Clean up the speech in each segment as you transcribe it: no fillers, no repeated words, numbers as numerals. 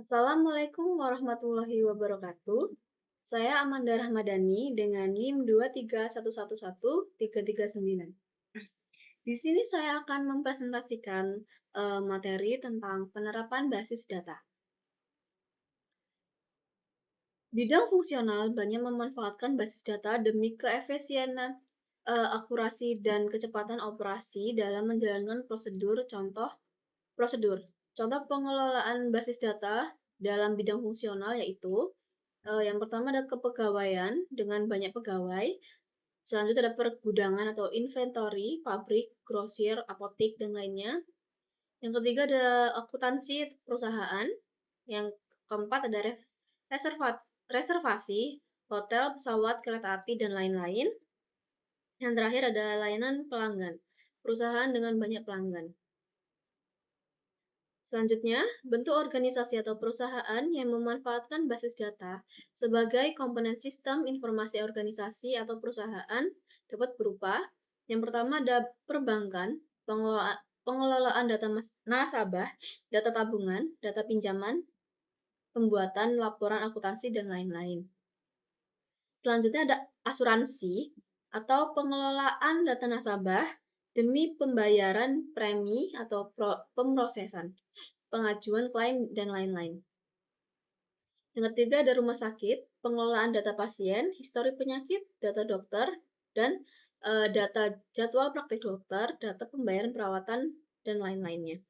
Assalamualaikum warahmatullahi wabarakatuh. Saya Amanda Rahmadani dengan NIM 23111-339. Di sini saya akan mempresentasikan materi tentang penerapan basis data. Bidang fungsional banyak memanfaatkan basis data demi keefisienan, akurasi, dan kecepatan operasi dalam menjalankan prosedur. Contoh pengelolaan basis data dalam bidang fungsional yaitu yang pertama ada kepegawaian dengan banyak pegawai. Selanjutnya ada pergudangan atau inventory, pabrik, grosir, apotik, dan lainnya. Yang ketiga ada akuntansi perusahaan. Yang keempat ada reservasi, hotel, pesawat, kereta api, dan lain-lain. Yang terakhir ada layanan pelanggan, perusahaan dengan banyak pelanggan. Selanjutnya, bentuk organisasi atau perusahaan yang memanfaatkan basis data sebagai komponen sistem informasi organisasi atau perusahaan dapat berupa yang pertama ada perbankan, pengelolaan data nasabah, data tabungan, data pinjaman, pembuatan laporan akuntansi, dan lain-lain. Selanjutnya ada asuransi atau pengelolaan data nasabah demi pembayaran premi atau pemrosesan, pengajuan klaim, dan lain-lain. Yang ketiga ada rumah sakit, pengelolaan data pasien, histori penyakit, data dokter, dan data jadwal praktik dokter, data pembayaran perawatan, dan lain-lainnya.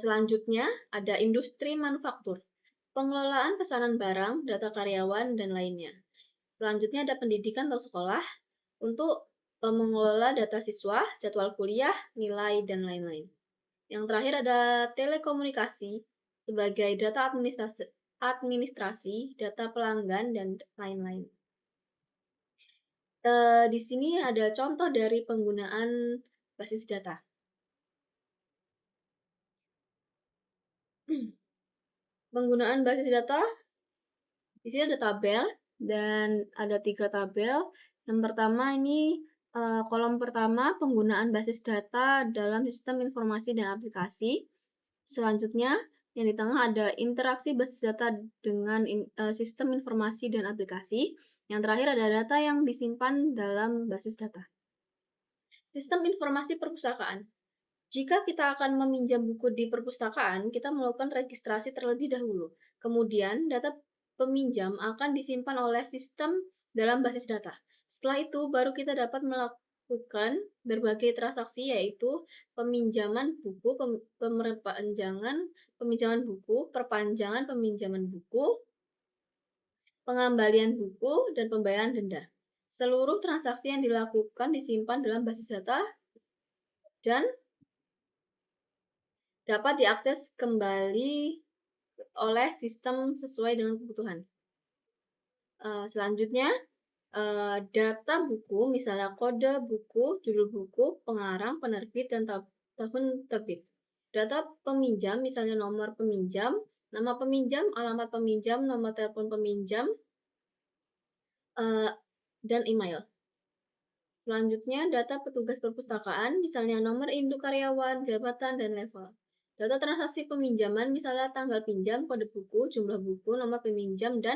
Selanjutnya ada industri manufaktur, pengelolaan pesanan barang, data karyawan, dan lainnya. Selanjutnya ada pendidikan atau sekolah untuk mengelola data siswa, jadwal kuliah, nilai, dan lain-lain. Yang terakhir ada telekomunikasi sebagai data administrasi, data pelanggan, dan lain-lain. Di sini ada contoh dari penggunaan basis data. Penggunaan basis data, di sini ada tabel, dan ada 3 tabel. Yang pertama ini kolom pertama penggunaan basis data dalam sistem informasi dan aplikasi. Selanjutnya yang di tengah ada interaksi basis data dengan sistem informasi dan aplikasi. Yang terakhir ada data yang disimpan dalam basis data. Sistem informasi perpustakaan. Jika kita akan meminjam buku di perpustakaan, kita melakukan registrasi terlebih dahulu. Kemudian, data peminjam akan disimpan oleh sistem dalam basis data. Setelah itu, baru kita dapat melakukan berbagai transaksi, yaitu peminjaman buku, peminjaman buku, perpanjangan peminjaman buku, pengembalian buku, dan pembayaran denda. Seluruh transaksi yang dilakukan disimpan dalam basis data dan dapat diakses kembali oleh sistem sesuai dengan kebutuhan. Selanjutnya, data buku, misalnya kode buku, judul buku, pengarang, penerbit, dan tahun terbit. Data peminjam, misalnya nomor peminjam, nama peminjam, alamat peminjam, nomor telepon peminjam, dan email. Selanjutnya, data petugas perpustakaan, misalnya nomor induk karyawan, jabatan, dan level. Data transaksi peminjaman, misalnya tanggal pinjam, kode buku, jumlah buku, nomor peminjam, dan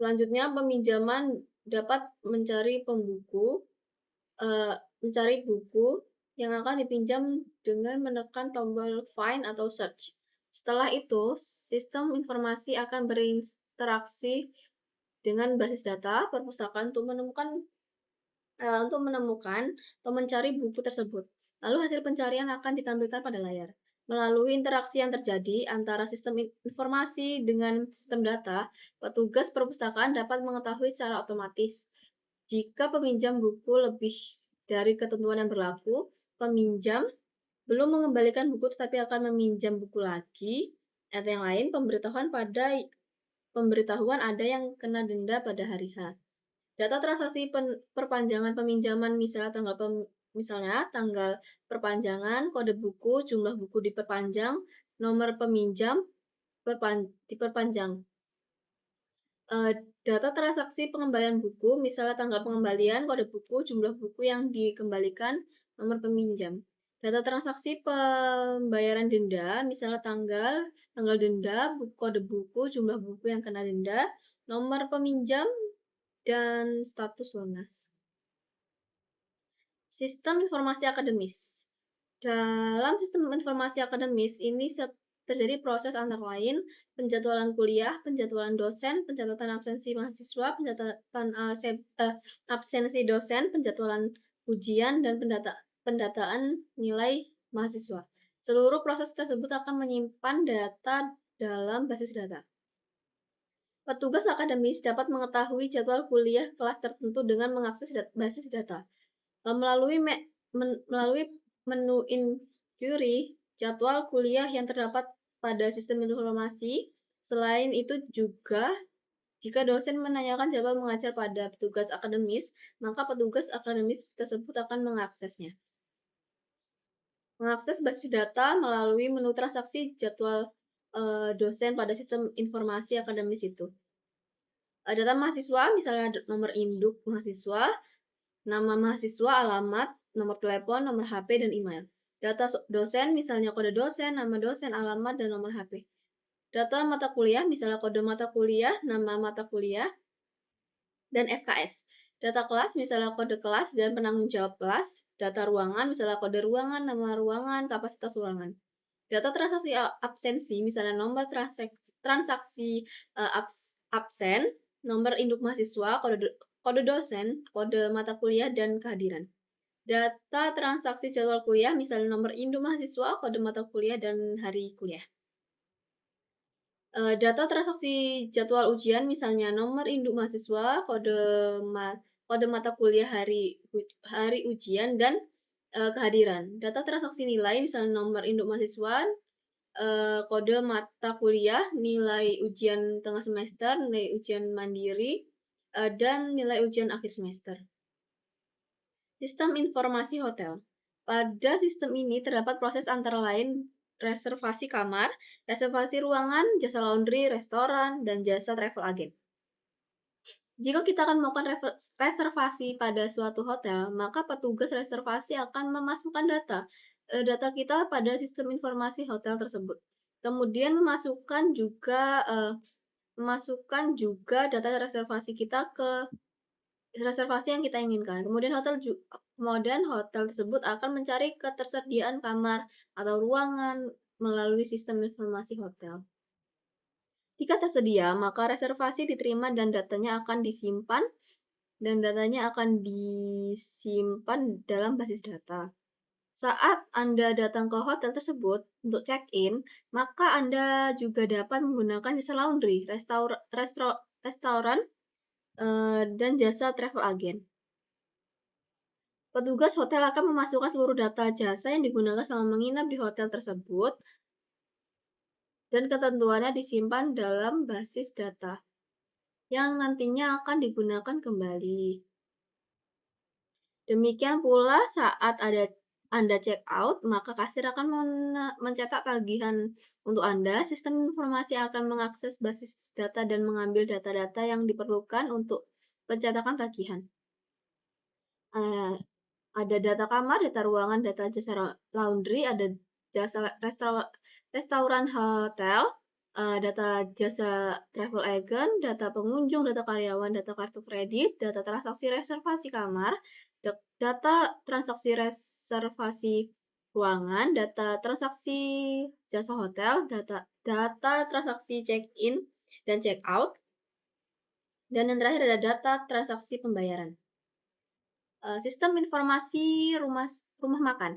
selanjutnya peminjaman dapat mencari buku yang akan dipinjam dengan menekan tombol find atau search. Setelah itu, sistem informasi akan berinteraksi dengan basis data perpustakaan untuk menemukan atau mencari buku tersebut. Lalu hasil pencarian akan ditampilkan pada layar. Melalui interaksi yang terjadi antara sistem informasi dengan sistem data, petugas perpustakaan dapat mengetahui secara otomatis jika peminjam buku lebih dari ketentuan yang berlaku, peminjam belum mengembalikan buku tetapi akan meminjam buku lagi, atau yang lain, pemberitahuan ada yang kena denda pada hari H. Data transaksi perpanjangan peminjaman, misalnya tanggal perpanjangan, kode buku, jumlah buku diperpanjang, nomor peminjam, diperpanjang. Data transaksi pengembalian buku, misalnya tanggal pengembalian, kode buku, jumlah buku yang dikembalikan, nomor peminjam. Data transaksi pembayaran denda, misalnya tanggal denda, kode buku, jumlah buku yang kena denda, nomor peminjam, dan status lunas. Sistem informasi akademis. Dalam sistem informasi akademis ini terjadi proses antara lain penjadwalan kuliah, penjadwalan dosen, pencatatan absensi mahasiswa, pencatatan absensi dosen, penjadwalan ujian, dan pendataan nilai mahasiswa. Seluruh proses tersebut akan menyimpan data dalam basis data. Petugas akademis dapat mengetahui jadwal kuliah kelas tertentu dengan mengakses basis data. Melalui menu inquiry jadwal kuliah yang terdapat pada sistem informasi. Selain itu juga, jika dosen menanyakan jadwal mengajar pada petugas akademis, maka petugas akademis tersebut akan mengaksesnya. Mengakses basis data melalui menu transaksi jadwal dosen pada sistem informasi akademis itu. Data mahasiswa, misalnya nomor induk mahasiswa, nama mahasiswa, alamat, nomor telepon, nomor HP, dan email. Data dosen, misalnya kode dosen, nama dosen, alamat, dan nomor HP. Data mata kuliah, misalnya kode mata kuliah, nama mata kuliah, dan SKS. Data kelas, misalnya kode kelas dan penanggung jawab kelas. Data ruangan, misalnya kode ruangan, nama ruangan, kapasitas ruangan. Data transaksi absensi, misalnya nomor transaksi absen, nomor induk mahasiswa, kode dosen, kode mata kuliah, dan kehadiran. Data transaksi jadwal kuliah, misalnya nomor induk mahasiswa, kode mata kuliah, dan hari kuliah. Data transaksi jadwal ujian, misalnya nomor induk mahasiswa, kode mata kuliah hari ujian, dan kehadiran. Data transaksi nilai, misalnya nomor induk mahasiswa, kode mata kuliah, nilai ujian tengah semester, nilai ujian mandiri, dan nilai ujian akhir semester. Sistem informasi hotel. Pada sistem ini terdapat proses antara lain reservasi kamar, reservasi ruangan, jasa laundry, restoran, dan jasa travel agent. Jika kita akan melakukan reservasi pada suatu hotel, maka petugas reservasi akan memasukkan data kita pada sistem informasi hotel tersebut. Kemudian memasukkan juga data reservasi kita ke reservasi yang kita inginkan. Kemudian hotel tersebut akan mencari ketersediaan kamar atau ruangan melalui sistem informasi hotel. Jika tersedia, maka reservasi diterima dan datanya akan disimpan dalam basis data. Saat Anda datang ke hotel tersebut untuk check-in, maka Anda juga dapat menggunakan jasa laundry, restoran, dan jasa travel agent. Petugas hotel akan memasukkan seluruh data jasa yang digunakan selama menginap di hotel tersebut dan ketentuannya disimpan dalam basis data yang nantinya akan digunakan kembali. Demikian pula saat Anda check out, maka kasir akan mencetak tagihan untuk Anda. Sistem informasi akan mengakses basis data dan mengambil data-data yang diperlukan untuk pencetakan tagihan. Ada data kamar, data ruangan, data jasa laundry, ada jasa restoran hotel, data jasa travel agent, data pengunjung, data karyawan, data kartu kredit, data transaksi reservasi kamar, data transaksi reservasi ruangan, data transaksi jasa hotel, data transaksi check-in dan check-out, dan yang terakhir ada data transaksi pembayaran. Sistem informasi rumah makan.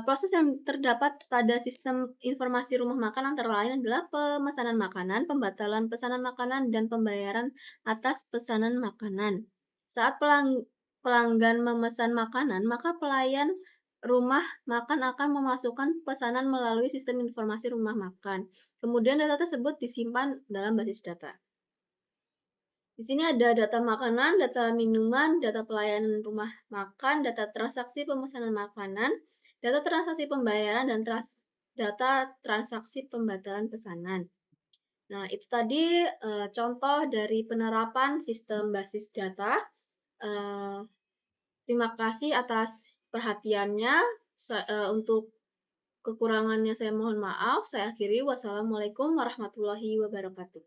Proses yang terdapat pada sistem informasi rumah makan antara lain adalah pemesanan makanan, pembatalan pesanan makanan, dan pembayaran atas pesanan makanan. Saat pelanggan memesan makanan, maka pelayan rumah makan akan memasukkan pesanan melalui sistem informasi rumah makan. Kemudian data tersebut disimpan dalam basis data. Di sini ada data makanan, data minuman, data pelayanan rumah makan, data transaksi pemesanan makanan, data transaksi pembayaran, dan data transaksi pembatalan pesanan. Nah, itu tadi contoh dari penerapan sistem basis data. Terima kasih atas perhatiannya. Untuk kekurangannya saya mohon maaf. Saya akhiri. Wassalamualaikum warahmatullahi wabarakatuh.